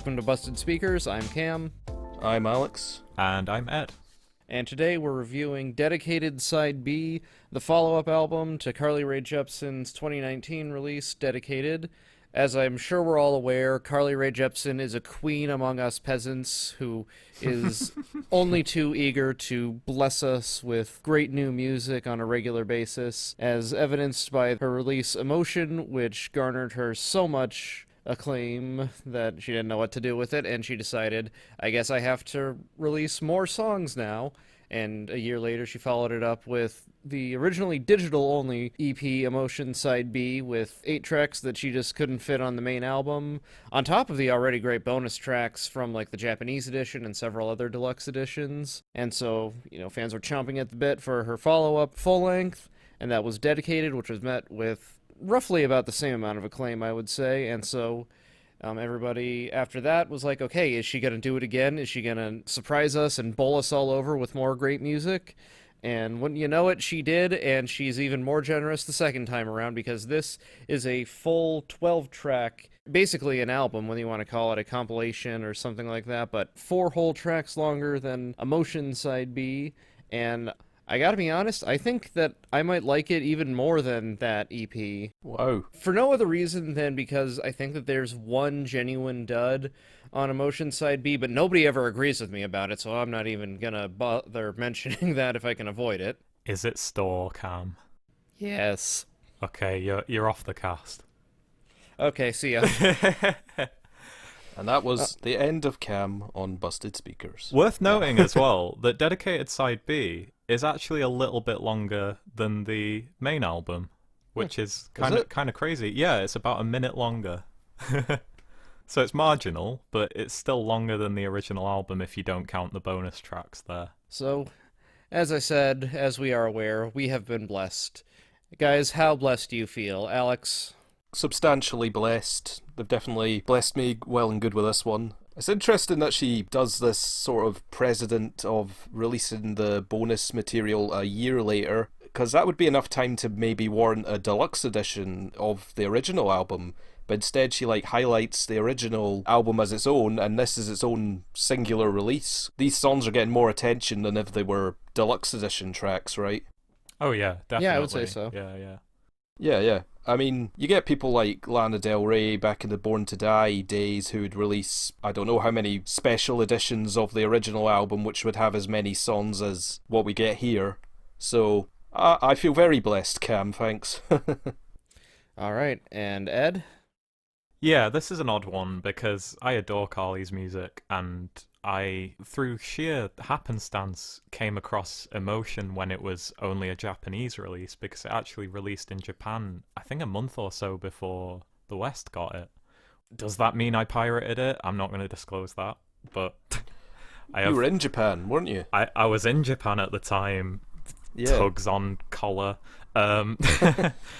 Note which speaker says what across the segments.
Speaker 1: Welcome to Busted Speakers. I'm Cam.
Speaker 2: I'm Alex.
Speaker 3: And I'm Ed.
Speaker 1: And today we're reviewing Dedicated Side B, the follow-up album to Rae Jepsen's 2019 release, Dedicated. As I'm sure we're all aware, Rae Jepsen is a queen among us peasants who is only too eager to bless us with great new music on a regular basis, as evidenced by her release Emotion, which garnered her so much acclaim that she didn't know what to do with it, and she decided, I guess I have to release more songs now. And a year later, she followed it up with the originally digital-only EP Emotion Side B with 8 tracks that she just couldn't fit on the main album, on top of the already great bonus tracks from, like, the Japanese edition and several other deluxe editions. And so, fans were chomping at the bit for her follow-up full-length, and that was Dedicated, which was met with roughly about the same amount of acclaim, I would say. And so everybody after that was like, okay, is she going to do it again? Is she going to surprise us and bowl us all over with more great music? And wouldn't you know it, she did, and she's even more generous the second time around, because this is a full 12-track, basically an album, whether you want to call it a compilation or something like that, but 4 whole tracks longer than Emotion Side B, and I gotta be honest, I think that I might like it even more than that EP.
Speaker 2: Wow.
Speaker 1: For no other reason than because I think that there's one genuine dud on Emotion Side B, but nobody ever agrees with me about it, so I'm not even gonna bother mentioning that if I can avoid it.
Speaker 3: Is it Store, Cam?
Speaker 1: Yes.
Speaker 3: Okay, you're off the cast.
Speaker 1: Okay, see ya.
Speaker 2: And that was the end of Cam on Busted Speakers.
Speaker 3: Worth noting as well that Dedicated Side B is actually a little bit longer than the main album, which is kind of crazy. Yeah, it's about a minute longer. So it's marginal, but it's still longer than the original album if you don't count the bonus tracks there.
Speaker 1: So, as I said, as we are aware, we have been blessed. Guys, how blessed do you feel? Alex?
Speaker 2: Substantially blessed. They've definitely blessed me well and good with this one. It's interesting that she does this sort of precedent of releasing the bonus material a year later, because that would be enough time to maybe warrant a deluxe edition of the original album. But instead she highlights the original album as its own, and this is its own singular release. These songs are getting more attention than if they were deluxe edition tracks, right?
Speaker 3: Oh yeah, definitely.
Speaker 1: Yeah, I would say so.
Speaker 3: Yeah.
Speaker 2: I mean, you get people like Lana Del Rey back in the Born to Die days who would release, I don't know how many special editions of the original album, which would have as many songs as what we get here. So, I feel very blessed, Cam, thanks.
Speaker 1: All right, and Ed?
Speaker 3: Yeah, this is an odd one because I adore Carly's music, and I, through sheer happenstance, came across Emotion when it was only a Japanese release, because it actually released in Japan, I think a month or so before the West got it. Does that mean I pirated it? I'm not going to disclose that, but
Speaker 2: You were in Japan, weren't you?
Speaker 3: I was in Japan at the time.
Speaker 2: Yeah.
Speaker 3: Tugs on collar.
Speaker 1: And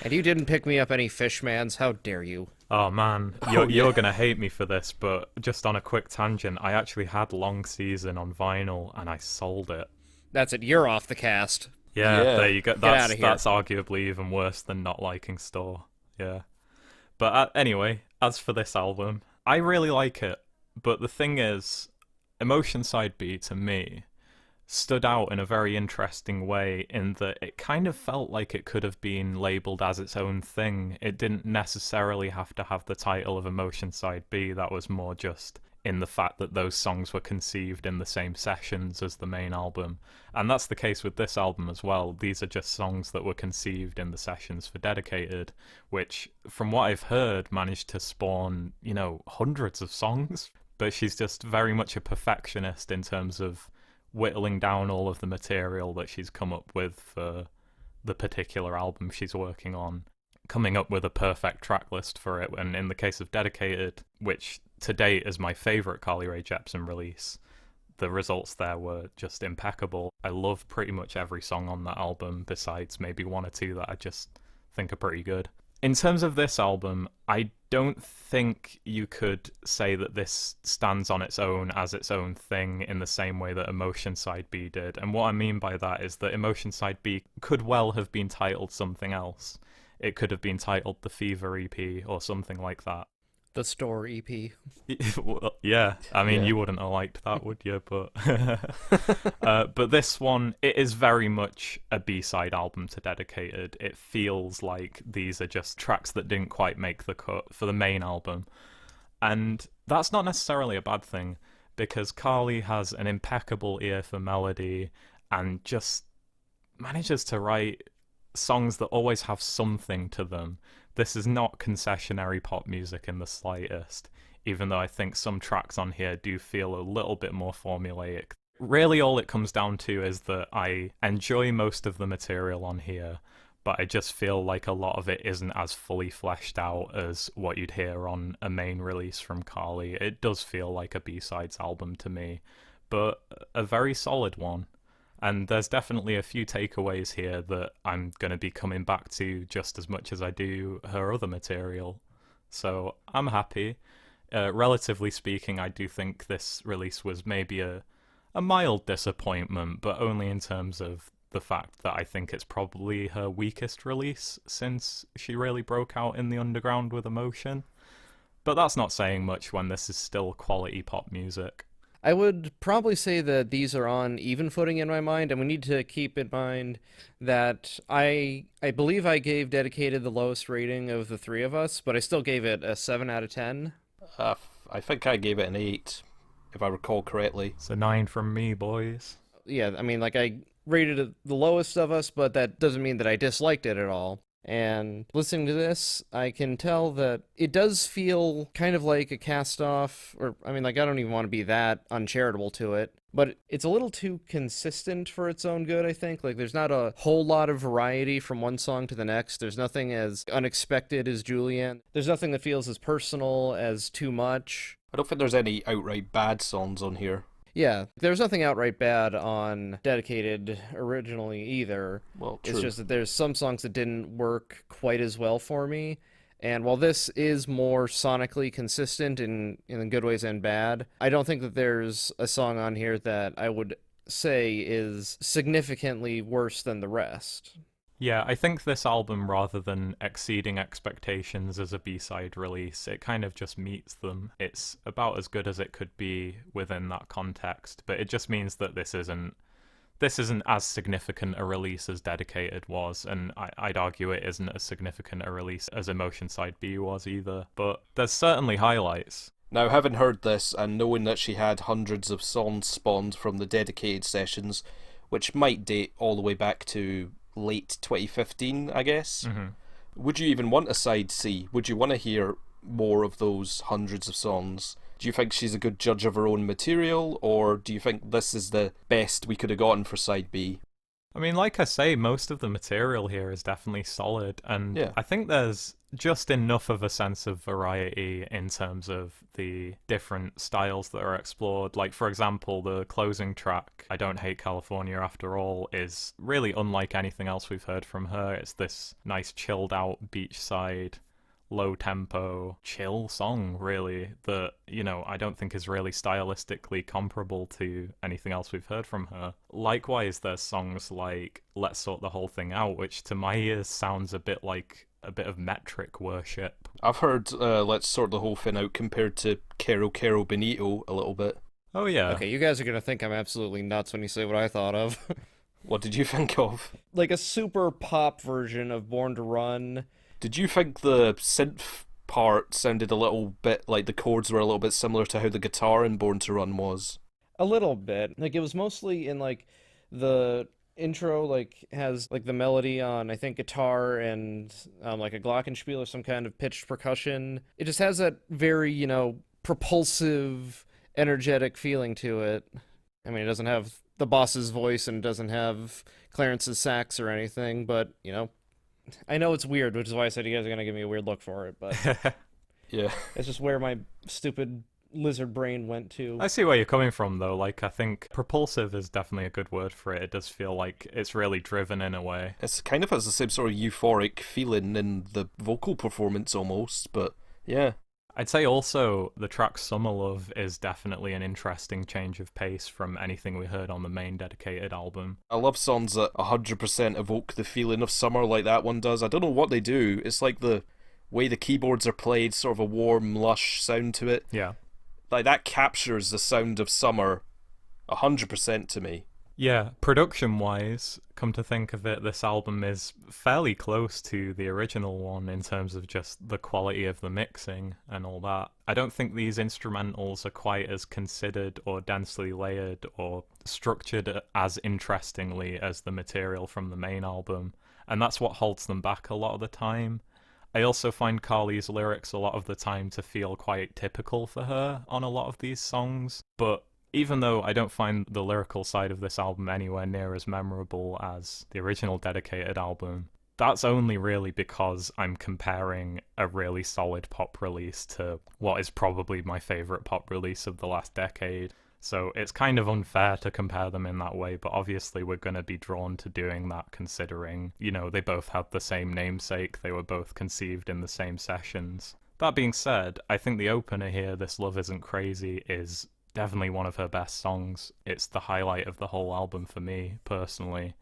Speaker 1: you didn't pick me up any Fishmans, how dare you?
Speaker 3: Oh man, you're gonna hate me for this, but just on a quick tangent, I actually had Long Season on vinyl and I sold it.
Speaker 1: That's it, you're off the cast.
Speaker 3: Yeah. There you go.
Speaker 1: Get outta here.
Speaker 3: That's arguably even worse than not liking Store. Yeah. But anyway, as for this album, I really like it, but the thing is, Emotion Side B to me stood out in a very interesting way in that it kind of felt like it could have been labelled as its own thing. It didn't necessarily have to have the title of Emotion Side B, that was more just in the fact that those songs were conceived in the same sessions as the main album. And that's the case with this album as well. These are just songs that were conceived in the sessions for Dedicated, which, from what I've heard, managed to spawn, hundreds of songs. But she's just very much a perfectionist in terms of whittling down all of the material that she's come up with for the particular album she's working on, coming up with a perfect track list for it. And in the case of Dedicated, which to date is my favourite Rae Jepsen release, the results there were just impeccable. I love pretty much every song on that album, besides maybe 1 or 2 that I just think are pretty good. In terms of this album, I don't think you could say that this stands on its own as its own thing in the same way that Emotion Side B did. And what I mean by that is that Emotion Side B could well have been titled something else. It could have been titled The Fever EP or something like that.
Speaker 1: The Store EP.
Speaker 3: Well, yeah, I mean,
Speaker 2: Yeah.
Speaker 3: you wouldn't have liked that, would you? But but this one, it is very much a B-side album to Dedicated. It feels like these are just tracks that didn't quite make the cut for the main album. And that's not necessarily a bad thing, because Carly has an impeccable ear for melody and just manages to write songs that always have something to them. This is not concessionary pop music in the slightest, even though I think some tracks on here do feel a little bit more formulaic. Really, all it comes down to is that I enjoy most of the material on here, but I just feel like a lot of it isn't as fully fleshed out as what you'd hear on a main release from Carly. It does feel like a B-sides album to me, but a very solid one. And there's definitely a few takeaways here that I'm going to be coming back to just as much as I do her other material. So I'm happy. Relatively speaking, I do think this release was maybe a mild disappointment, but only in terms of the fact that I think it's probably her weakest release since she really broke out in the underground with Emotion. But that's not saying much when this is still quality pop music.
Speaker 1: I would probably say that these are on even footing in my mind, and we need to keep in mind that I believe I gave Dedicated the lowest rating of the three of us, but I still gave it a 7 out of 10.
Speaker 2: I think I gave it an 8, if I recall correctly.
Speaker 3: It's a 9 from me, boys.
Speaker 1: Yeah, I mean, like, I rated it the lowest of us, but that doesn't mean that I disliked it at all. And listening to this, I can tell that it does feel kind of like a cast off, or, I mean, like, I don't even want to be that uncharitable to it, but it's a little too consistent for its own good, I think. Like, there's not a whole lot of variety from one song to the next. There's nothing as unexpected as Julian. There's nothing that feels as personal as Too Much.
Speaker 2: I don't think there's any outright bad songs on here.
Speaker 1: Yeah, there's nothing outright bad on Dedicated originally either.
Speaker 2: Well, true.
Speaker 1: It's just that there's some songs that didn't work quite as well for me. And while this is more sonically consistent in good ways and bad, I don't think that there's a song on here that I would say is significantly worse than the rest.
Speaker 3: Yeah, I think this album, rather than exceeding expectations as a B-side release, it kind of just meets them. It's about as good as it could be within that context, but it just means that this isn't as significant a release as Dedicated was, and I'd argue it isn't as significant a release as Emotion Side B was either, but there's certainly highlights.
Speaker 2: Now, having heard this and knowing that she had hundreds of songs spawned from the Dedicated sessions, which might date all the way back to late 2015, I guess.
Speaker 3: Mm-hmm.
Speaker 2: Would you even want a side C? Would you want to hear more of those hundreds of songs? Do you think she's a good judge of her own material, or do you think this is the best we could have gotten for side B?
Speaker 3: I mean, like I say, most of the material here is definitely solid, and
Speaker 2: Yeah.
Speaker 3: I think there's just enough of a sense of variety in terms of the different styles that are explored. Like, for example, the closing track, I Don't Hate California After All, is really unlike anything else we've heard from her. It's this nice chilled out beachside, low tempo, chill song, really, that, you know, I don't think is really stylistically comparable to anything else we've heard from her. Likewise, there's songs like Let's Sort the Whole Thing Out, which to my ears sounds a bit like a bit of metric worship.
Speaker 2: I've heard Let's Sort the Whole Thing Out compared to Quero Quero Bonito a little bit.
Speaker 3: Oh yeah.
Speaker 1: Okay, you guys are going to think I'm absolutely nuts when you say what I thought of.
Speaker 2: What did you think of?
Speaker 1: Like a super pop version of Born to Run.
Speaker 2: Did you think the synth part sounded a little bit like the chords were a little bit similar to how the guitar in Born to Run was?
Speaker 1: A little bit. Like, it was mostly in, like, the intro, like, has, like, the melody on, I think, guitar and, like, a glockenspiel or some kind of pitched percussion. It just has that very, you know, propulsive, energetic feeling to it. I mean, it doesn't have the boss's voice and it doesn't have Clarence's sax or anything, but, you know, I know it's weird, which is why I said you guys are going to give me a weird look for it, but
Speaker 2: Yeah.
Speaker 1: it's just where my stupid lizard brain went to.
Speaker 3: I see where you're coming from, though. Like, I think propulsive is definitely a good word for it. It does feel like it's really driven in a way.
Speaker 2: It's kind of has the same sort of euphoric feeling in the vocal performance almost, but yeah.
Speaker 3: I'd say also the track Summer Love is definitely an interesting change of pace from anything we heard on the main Dedicated album.
Speaker 2: I love songs that 100% evoke the feeling of summer like that one does. I don't know what they do. It's like the way the keyboards are played, sort of a warm, lush sound to it.
Speaker 3: Yeah.
Speaker 2: Like, that captures the sound of summer 100% to me.
Speaker 3: Yeah, production-wise, come to think of it, this album is fairly close to the original one in terms of just the quality of the mixing and all that. I don't think these instrumentals are quite as considered or densely layered or structured as interestingly as the material from the main album, and that's what holds them back a lot of the time. I also find Carly's lyrics a lot of the time to feel quite typical for her on a lot of these songs, but even though I don't find the lyrical side of this album anywhere near as memorable as the original Dedicated album, that's only really because I'm comparing a really solid pop release to what is probably my favourite pop release of the last decade. So it's kind of unfair to compare them in that way, but obviously we're going to be drawn to doing that considering, you know, they both had the same namesake, they were both conceived in the same sessions. That being said, I think the opener here, This Love Isn't Crazy, is definitely one of her best songs. It's the highlight of the whole album for me, personally.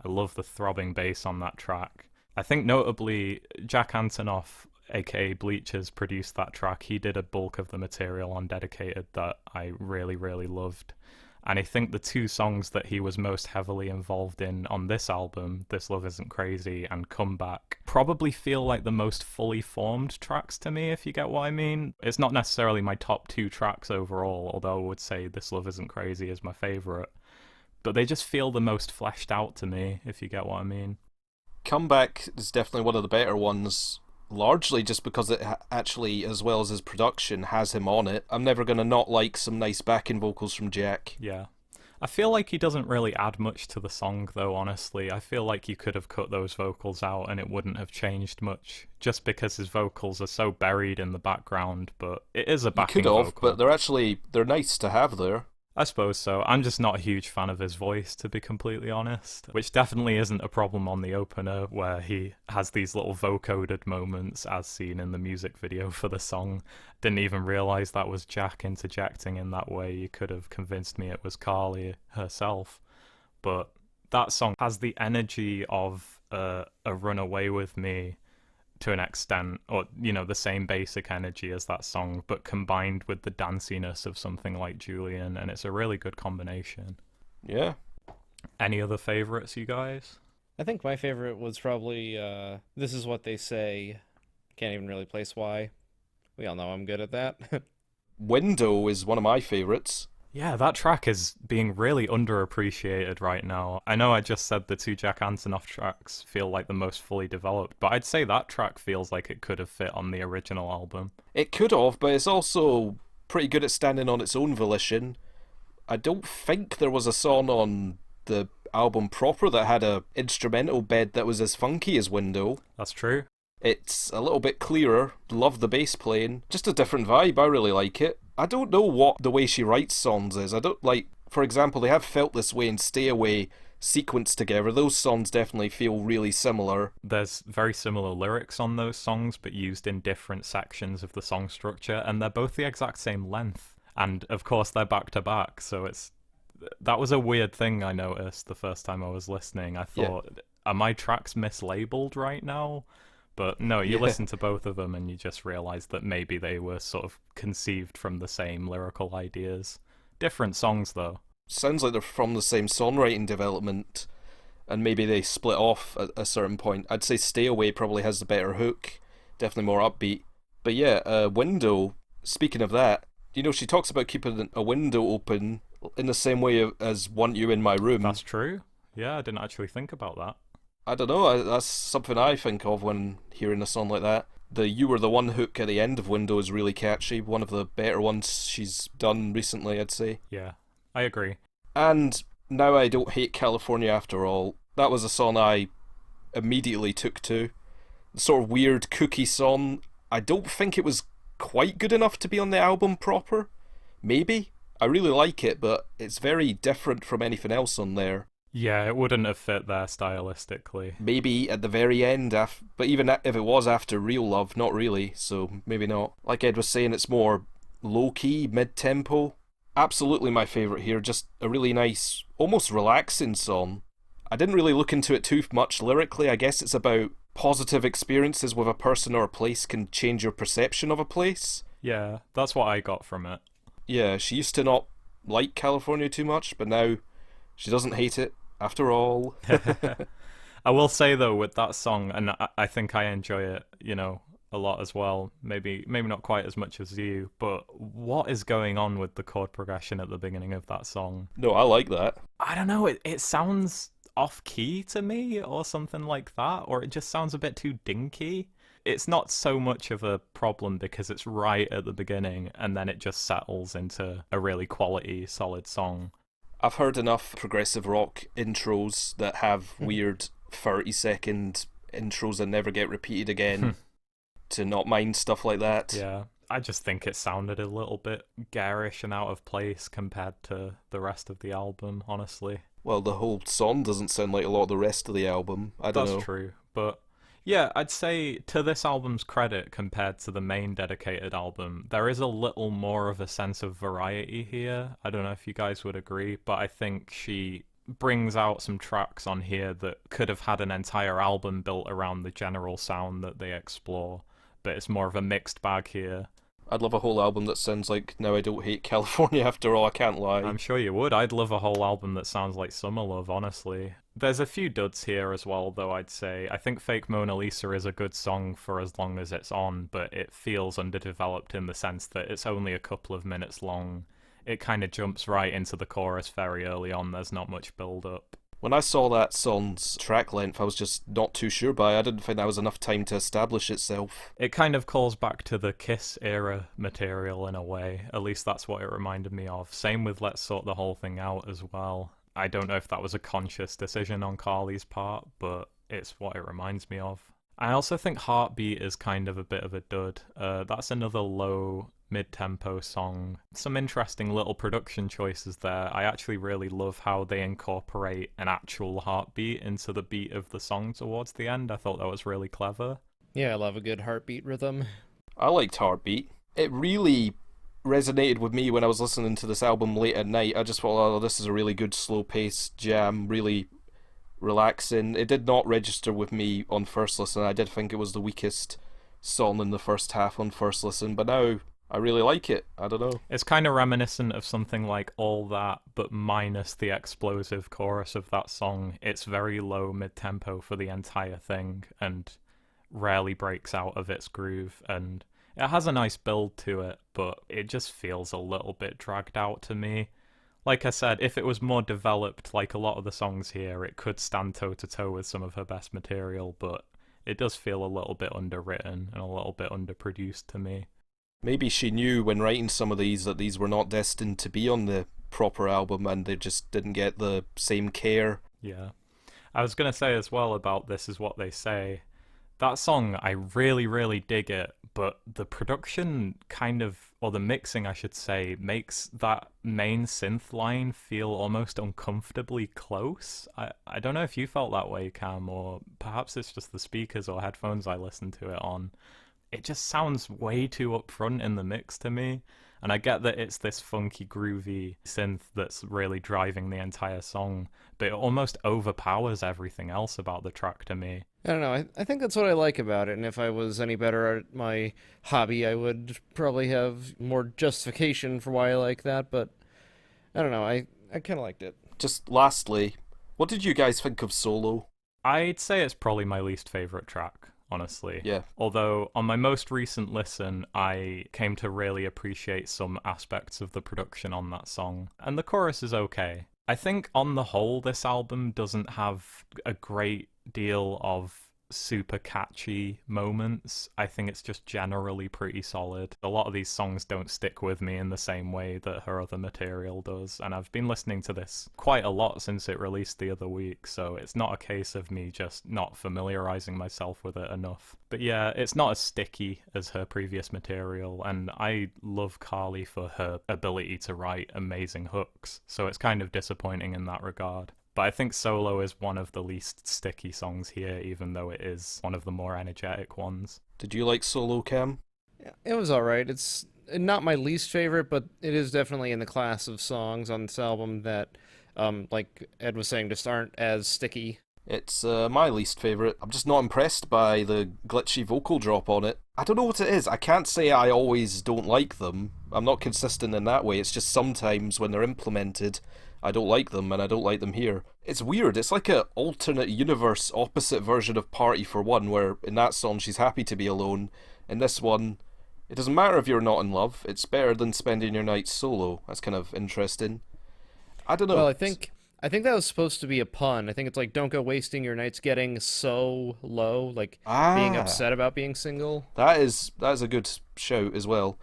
Speaker 3: I love the throbbing bass on that track. I think notably, Jack Antonoff, aka Bleachers, produced that track. He did a bulk of the material on Dedicated that I really, really loved. And I think the two songs that he was most heavily involved in on this album, This Love Isn't Crazy and Comeback, probably feel like the most fully formed tracks to me, if you get what I mean. It's not necessarily my top two tracks overall, although I would say This Love Isn't Crazy is my favourite. But they just feel the most fleshed out to me, if you get what I mean.
Speaker 2: Comeback is definitely one of the better ones, largely just because it actually, as well as his production, has him on it. I'm never going to not like some nice backing vocals from Jack.
Speaker 3: Yeah. I feel like he doesn't really add much to the song, though, honestly. I feel like you could have cut those vocals out and it wouldn't have changed much, just because his vocals are so buried in the background, but it is a backing
Speaker 2: vocal. You could have,
Speaker 3: vocal.
Speaker 2: but they're nice to have there.
Speaker 3: I suppose so. I'm just not a huge fan of his voice, to be completely honest, which definitely isn't a problem on the opener, where he has these little vocoded moments as seen in the music video for the song. Didn't even realise that was Jack interjecting in that way. You could have convinced me it was Carly herself. But that song has the energy of a Run Away With Me to an extent, or, you know, the same basic energy as that song, but combined with the danciness of something like Julian, and it's a really good combination.
Speaker 2: Yeah.
Speaker 3: Any other favourites, you guys?
Speaker 1: I think my favorite was probably This Is What They Say. Can't even really place why. We all know I'm good at that.
Speaker 2: Window is one of my favourites.
Speaker 3: Yeah, that track is being really underappreciated right now. I know I just said the two Jack Antonoff tracks feel like the most fully developed, but I'd say that track feels like it could have fit on the original album.
Speaker 2: It could have, but it's also pretty good at standing on its own volition. I don't think there was a song on the album proper that had a instrumental bed that was as funky as Window.
Speaker 3: That's true.
Speaker 2: It's a little bit clearer, love the bass playing, just a different vibe, I really like it. I don't know what the way she writes songs is. I don't like, for example, they have Felt This Way and Stay Away sequenced together. Those songs definitely feel really similar.
Speaker 3: There's very similar lyrics on those songs, but used in different sections of the song structure, and they're both the exact same length. And of course they're back to back, so that was a weird thing I noticed the first time I was listening. I thought, Are my tracks mislabeled right now? But no, you listen to both of them and you just realise that maybe they were sort of conceived from the same lyrical ideas. Different songs, though.
Speaker 2: Sounds like they're from the same songwriting development, and maybe they split off at a certain point. I'd say Stay Away probably has the better hook, definitely more upbeat. But yeah, Window, speaking of that, you know, she talks about keeping a window open in the same way as Want You in My Room.
Speaker 3: That's true. Yeah, I didn't actually think about that.
Speaker 2: I don't know, that's something I think of when hearing a song like that. The You Were the One hook at the end of Window is really catchy, one of the better ones she's done recently, I'd say.
Speaker 3: Yeah, I agree.
Speaker 2: And Now I Don't Hate California After All, that was a song I immediately took to. The sort of weird cookie song. I don't think it was quite good enough to be on the album proper. Maybe. I really like it, but it's very different from anything else on there.
Speaker 3: Yeah, it wouldn't have fit there stylistically.
Speaker 2: Maybe at the very end, but even if it was after Real Love, not really, so maybe not. Like Ed was saying, it's more low-key, mid-tempo. Absolutely my favourite here, just a really nice, almost relaxing song. I didn't really look into it too much lyrically. I guess it's about positive experiences with a person or a place can change your perception of a place.
Speaker 3: Yeah, that's what I got from it.
Speaker 2: Yeah, she used to not like California too much, but now she doesn't hate it after all.
Speaker 3: I will say though, with that song, and I think I enjoy it, a lot as well. Maybe not quite as much as you, but what is going on with the chord progression at the beginning of that song?
Speaker 2: No, I like that.
Speaker 3: I don't know. It sounds off key to me, or something like that, or it just sounds a bit too dinky. It's not so much of a problem because it's right at the beginning, and then it just settles into a really quality, solid song.
Speaker 2: I've heard enough progressive rock intros that have weird 30-second intros that never get repeated again to not mind stuff like that.
Speaker 3: Yeah, I just think it sounded a little bit garish and out of place compared to the rest of the album, honestly.
Speaker 2: Well, the whole song doesn't sound like a lot of the rest of the album. I don't know.
Speaker 3: That's true, but yeah, I'd say to this album's credit compared to the main dedicated album, there is a little more of a sense of variety here. I don't know if you guys would agree, but I think she brings out some tracks on here that could have had an entire album built around the general sound that they explore, but it's more of a mixed bag here.
Speaker 2: I'd love a whole album that sounds like Now I Don't Hate California After All, I can't lie.
Speaker 3: I'm sure you would. I'd love a whole album that sounds like Summer Love, honestly. There's a few duds here as well, though, I'd say. I think Fake Mona Lisa is a good song for as long as it's on, but it feels underdeveloped in the sense that it's only a couple of minutes long. It kind of jumps right into the chorus very early on. There's not much build-up.
Speaker 2: When I saw that song's track length, I was just not too sure by it. I didn't think that was enough time to establish itself.
Speaker 3: It kind of calls back to the Kiss era material in a way. At least that's what it reminded me of. Same with Let's Sort the Whole Thing Out as well. I don't know if that was a conscious decision on Carly's part, but it's what it reminds me of. I also think Heartbeat is kind of a bit of a dud. That's another low mid-tempo song. Some interesting little production choices there. I actually really love how they incorporate an actual heartbeat into the beat of the song towards the end. I thought that was really clever.
Speaker 1: Yeah, I love a good heartbeat rhythm.
Speaker 2: I liked Heartbeat. It really resonated with me when I was listening to this album late at night. I just thought, oh, this is a really good slow-paced jam, really relaxing. It did not register with me on first listen. I did think it was the weakest song in the first half on first listen, but now I really like it. I don't know.
Speaker 3: It's kind of reminiscent of something like All That, but minus the explosive chorus of that song. It's very low mid-tempo for the entire thing and rarely breaks out of its groove, and it has a nice build to it, but it just feels a little bit dragged out to me. Like I said, if it was more developed, like a lot of the songs here, it could stand toe-to-toe with some of her best material, but it does feel a little bit underwritten and a little bit underproduced to me.
Speaker 2: Maybe she knew when writing some of these that these were not destined to be on the proper album and they just didn't get the same care.
Speaker 3: Yeah. I was going to say as well about This Is What They Say. That song, I really, really dig it, but the production kind of, or the mixing I should say, makes that main synth line feel almost uncomfortably close. I don't know if you felt that way, Cam, or perhaps it's just the speakers or headphones I listened to it on. It just sounds way too upfront in the mix to me. And I get that it's this funky, groovy synth that's really driving the entire song, but it almost overpowers everything else about the track to me.
Speaker 1: I don't know, I think that's what I like about it, and if I was any better at my hobby, I would probably have more justification for why I like that, but I don't know, I kind of liked it.
Speaker 2: Just lastly, what did you guys think of Solo?
Speaker 3: I'd say it's probably my least favourite track, honestly.
Speaker 2: Yeah.
Speaker 3: Although, on my most recent listen, I came to really appreciate some aspects of the production on that song, and the chorus is okay. I think, on the whole, this album doesn't have a great deal of super catchy moments. I think it's just generally pretty solid. A lot of these songs don't stick with me in the same way that her other material does, and I've been listening to this quite a lot since it released the other week, so it's not a case of me just not familiarizing myself with it enough. But yeah, it's not as sticky as her previous material, and I love Carly for her ability to write amazing hooks, so it's kind of disappointing in that regard. But I think Solo is one of the least sticky songs here, even though it is one of the more energetic ones.
Speaker 2: Did you like Solo, Cam?
Speaker 1: Yeah, it was alright. It's not my least favorite, but it is definitely in the class of songs on this album that, like Ed was saying, just aren't as sticky.
Speaker 2: It's my least favourite. I'm just not impressed by the glitchy vocal drop on it. I don't know what it is. I can't say I always don't like them. I'm not consistent in that way. It's just sometimes when they're implemented, I don't like them, and I don't like them here. It's weird. It's like a alternate universe, opposite version of Party for One, where in that song she's happy to be alone. In this one, it doesn't matter if you're not in love. It's better than spending your nights solo. That's kind of interesting. I don't know.
Speaker 1: Well, I think that was supposed to be a pun. I think it's like don't go wasting your nights getting so low, like being
Speaker 2: Ah,
Speaker 1: upset about being single.
Speaker 2: that is a good shout as well.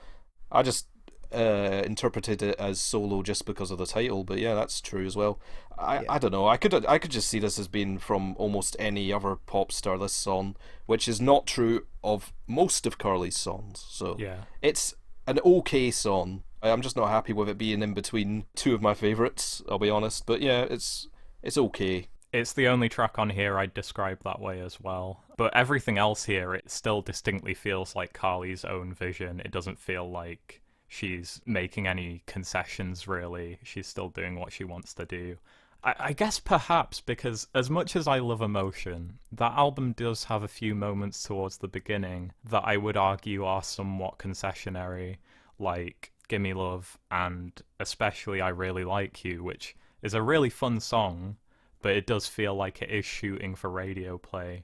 Speaker 2: I just interpreted it as solo just because of the title, but yeah, that's true as well. I
Speaker 1: Yeah.
Speaker 2: don't know. I could just see this as being from almost any other pop star. This song, which is not true of most of Carly's songs. So
Speaker 3: Yeah.
Speaker 2: it's an okay song. I'm just not happy with it being in between two of my favorites. I'll be honest, but yeah, it's okay.
Speaker 3: It's the only track on here I'd describe that way as well. But everything else here, it still distinctly feels like Carly's own vision. It doesn't feel like she's making any concessions, really. She's still doing what she wants to do. I guess perhaps because as much as I love Emotion, that album does have a few moments towards the beginning that I would argue are somewhat concessionary, like Gimme Love and especially I Really Like You, which is a really fun song, but it does feel like it is shooting for radio play.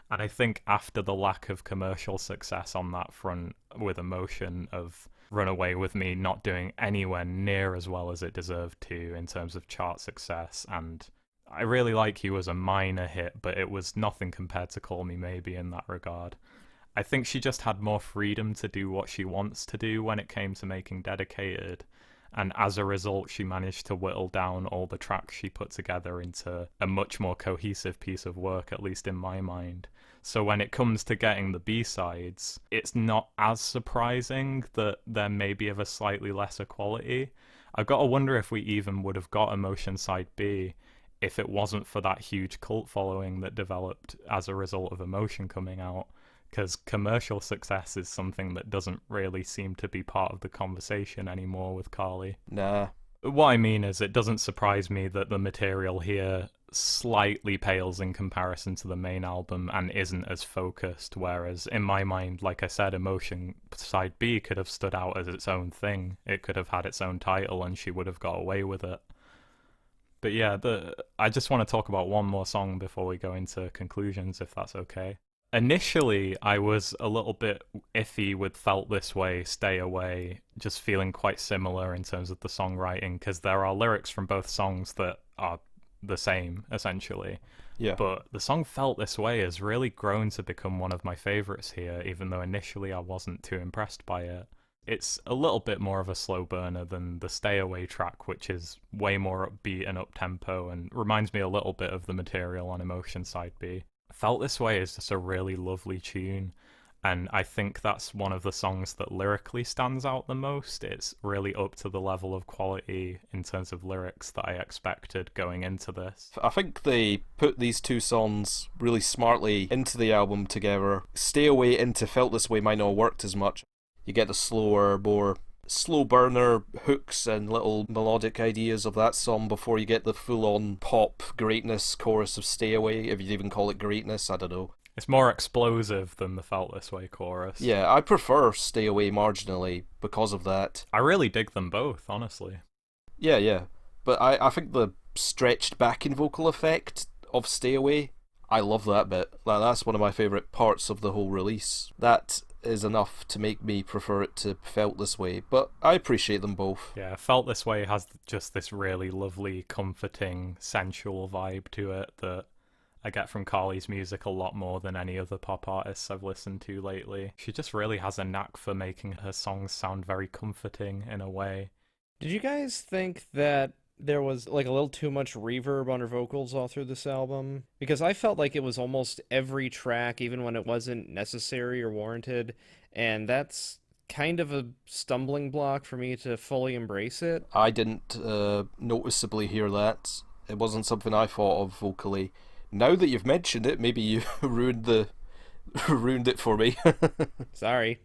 Speaker 3: And I think after the lack of commercial success on that front with Emotion of Runaway With Me not doing anywhere near as well as it deserved to in terms of chart success, and I Really Like You was a minor hit, but it was nothing compared to Call Me Maybe in that regard. I think she just had more freedom to do what she wants to do when it came to making Dedicated, and as a result, she managed to whittle down all the tracks she put together into a much more cohesive piece of work, at least in my mind. So when it comes to getting the B-sides, it's not as surprising that they're maybe of a slightly lesser quality. I've got to wonder if we even would have got Emotion Side B if it wasn't for that huge cult following that developed as a result of Emotion coming out, because commercial success is something that doesn't really seem to be part of the conversation anymore with Carly.
Speaker 2: Nah.
Speaker 3: What I mean is, it doesn't surprise me that the material here slightly pales in comparison to the main album and isn't as focused, whereas in my mind, like I said, Emotion Side B could have stood out as its own thing. It could have had its own title and she would have got away with it. But yeah, I just want to talk about one more song before we go into conclusions, if that's okay. Initially, I was a little bit iffy with Felt This Way, Stay Away, just feeling quite similar in terms of the songwriting, because there are lyrics from both songs that are the same, essentially.
Speaker 2: Yeah.
Speaker 3: But the song Felt This Way has really grown to become one of my favourites here, even though initially I wasn't too impressed by it. It's a little bit more of a slow burner than the Stay Away track, which is way more upbeat and up-tempo and reminds me a little bit of the material on Emotion Side B. Felt This Way is just a really lovely tune, and I think that's one of the songs that lyrically stands out the most. It's really up to the level of quality in terms of lyrics that I expected going into this.
Speaker 2: I think they put these two songs really smartly into the album together. Stay Away into Felt This Way might not have worked as much. You get the slower, more slow burner hooks and little melodic ideas of that song before you get the full-on pop greatness chorus of Stay Away, if you'd even call it greatness, I don't know.
Speaker 3: It's more explosive than the Felt This Way chorus.
Speaker 2: Yeah, I prefer Stay Away marginally because of that.
Speaker 3: I really dig them both, honestly.
Speaker 2: Yeah. But I think the stretched backing vocal effect of Stay Away, I love that bit. That's one of my favourite parts of the whole release. That is enough to make me prefer it to Felt This Way, but I appreciate them both.
Speaker 3: Yeah, Felt This Way has just this really lovely, comforting, sensual vibe to it that I get from Carly's music a lot more than any other pop artists I've listened to lately. She just really has a knack for making her songs sound very comforting in a way.
Speaker 1: Did you guys think that there was like a little too much reverb on her vocals all through this album? Because I felt like it was almost every track, even when it wasn't necessary or warranted, and that's kind of a stumbling block for me to fully embrace it.
Speaker 2: I didn't noticeably hear that. It wasn't something I thought of vocally. Now that you've mentioned it, maybe you ruined ruined it for me.
Speaker 1: Sorry.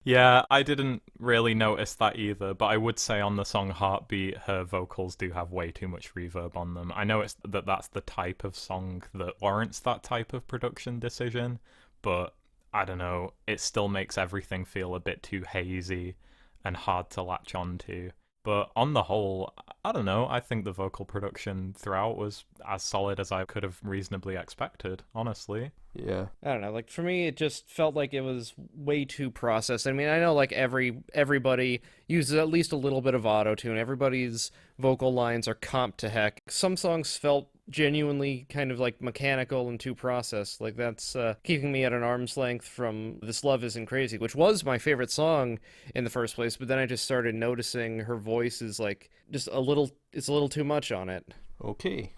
Speaker 3: Yeah, I didn't really notice that either, but I would say on the song Heartbeat, her vocals do have way too much reverb on them. I know that's the type of song that warrants that type of production decision, but I don't know, it still makes everything feel a bit too hazy and hard to latch onto. But on the whole, I don't know, I think the vocal production throughout was as solid as I could have reasonably expected, honestly.
Speaker 2: Yeah.
Speaker 1: I don't know. Like for me, it just felt like it was way too processed. I mean, I know like everybody uses at least a little bit of auto tune. Everybody's vocal lines are comped to heck. Some songs felt genuinely kind of like mechanical and too processed. Like that's keeping me at an arm's length from "This Love Isn't Crazy," which was my favorite song in the first place. But then I just started noticing her voice is like just a little. It's a little too much on it.
Speaker 2: Okay.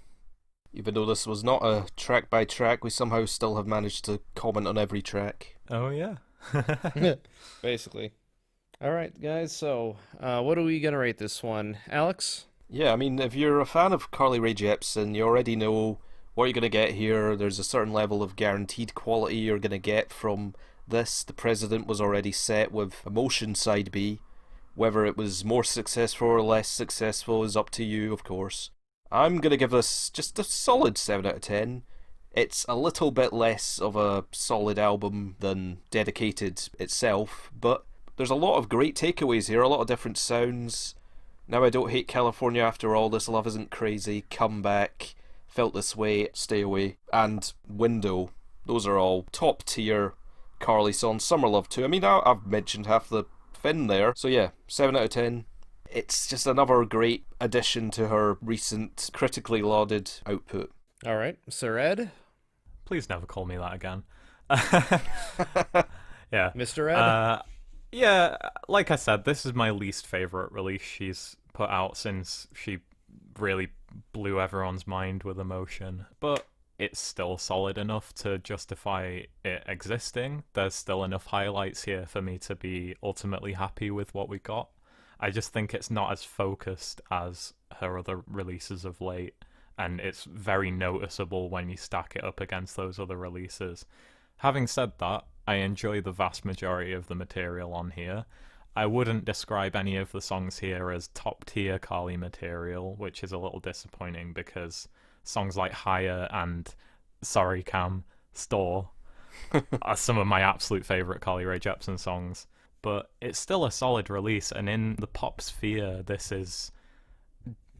Speaker 2: Even though this was not a track by track, we somehow still have managed to comment on every track.
Speaker 3: Oh, yeah.
Speaker 1: Basically. All right, guys. So, what are we gonna rate this one, Alex?
Speaker 2: Yeah, I mean, if you're a fan of Carly Rae Jepsen, you already know what you're going to get here. There's a certain level of guaranteed quality you're going to get from this. The precedent was already set with Emotion Side B. Whether it was more successful or less successful is up to you, of course. I'm going to give this just a solid 7 out of 10. It's a little bit less of a solid album than Dedicated itself, but there's a lot of great takeaways here, a lot of different sounds. Now I Don't Hate California After All, This Love Isn't Crazy, Come Back, Felt This Way, Stay Away, and Window. Those are all top tier Carly songs. Summer Love too. I mean, I've mentioned half the fin there. So yeah, 7 out of 10. It's just another great addition to her recent critically lauded output.
Speaker 1: All right, Sir Ed.
Speaker 3: Please never call me that again. Yeah.
Speaker 1: Mr. Ed.
Speaker 3: Yeah, like I said, this is my least favorite release she's put out since she really blew everyone's mind with Emotion. But it's still solid enough to justify it existing. There's still enough highlights here for me to be ultimately happy with what we got. I just think it's not as focused as her other releases of late, and it's very noticeable when you stack it up against those other releases. Having said that, I enjoy the vast majority of the material on here. I wouldn't describe any of the songs here as top tier Carly material, which is a little disappointing because songs like Higher and Sorry Cam, Store are some of my absolute favourite Carly Rae Jepsen songs. But it's still a solid release, and in the pop sphere, this is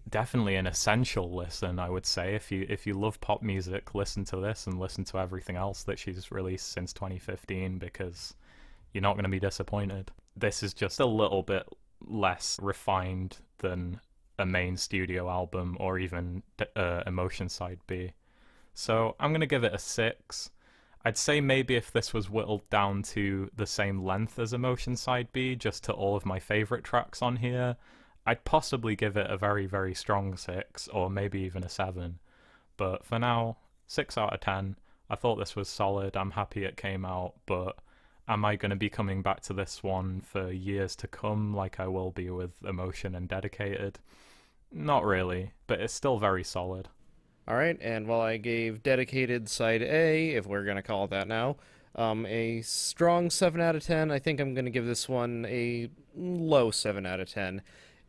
Speaker 3: definitely an essential listen, I would say. If you love pop music, listen to this and listen to everything else that she's released since 2015, because you're not going to be disappointed. This is just a little bit less refined than a main studio album or even Emotion Side B. So I'm going to give it a 6. I'd say maybe if this was whittled down to the same length as Emotion Side B, just to all of my favourite tracks on here, I'd possibly give it a very, very strong 6, or maybe even a 7. But for now, 6 out of 10. I thought this was solid. I'm happy it came out, but am I going to be coming back to this one for years to come like I will be with Emotion and Dedicated? Not really, but it's still very solid.
Speaker 1: All right, and while I gave Dedicated Side A, if we're going to call it that now, a strong 7 out of 10, I think I'm going to give this one a low 7 out of 10.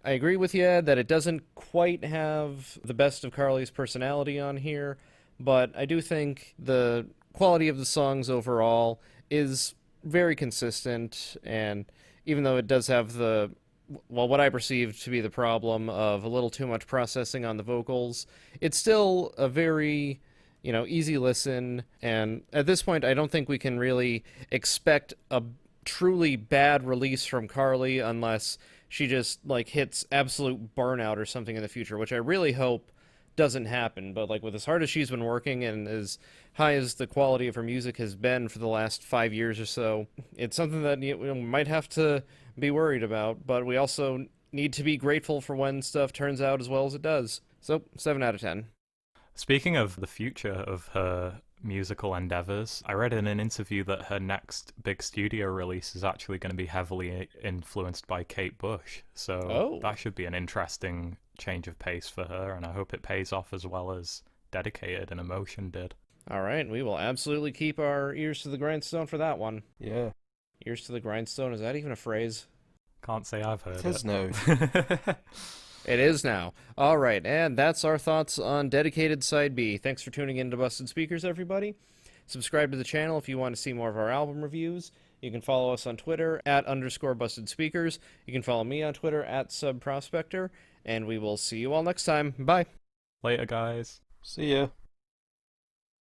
Speaker 1: I agree with you, Ed, that it doesn't quite have the best of Carly's personality on here, but I do think the quality of the songs overall is very consistent, and even though it does have what I perceive to be the problem of a little too much processing on the vocals, it's still a very, easy listen, and at this point I don't think we can really expect a truly bad release from Carly unless she just, hits absolute burnout or something in the future, which I really hope doesn't happen. But, with as hard as she's been working and as high as the quality of her music has been for the last 5 years or so, it's something that we might have to be worried about, but we also need to be grateful for when stuff turns out as well as it does. So, 7 out of 10.
Speaker 3: Speaking of the future of her musical endeavors, I read in an interview that her next big studio release is actually going to be heavily influenced by Kate Bush. So that should be an interesting change of pace for her, and I hope it pays off as well as Dedicated and Emotion did.
Speaker 1: All right, we will absolutely keep our ears to the grindstone for that one.
Speaker 2: Yeah.
Speaker 1: Ears to the grindstone, is that even a phrase?
Speaker 3: Can't say I've heard
Speaker 2: It is now.
Speaker 1: It is now. All right, and that's our thoughts on Dedicated Side B. Thanks for tuning in to Busted Speakers, everybody. Subscribe to the channel if you want to see more of our album reviews. You can follow us on Twitter @_Busted Speakers. You can follow me on Twitter @SubProspector. And we will see you all next time. Bye.
Speaker 3: Later, guys.
Speaker 2: See ya.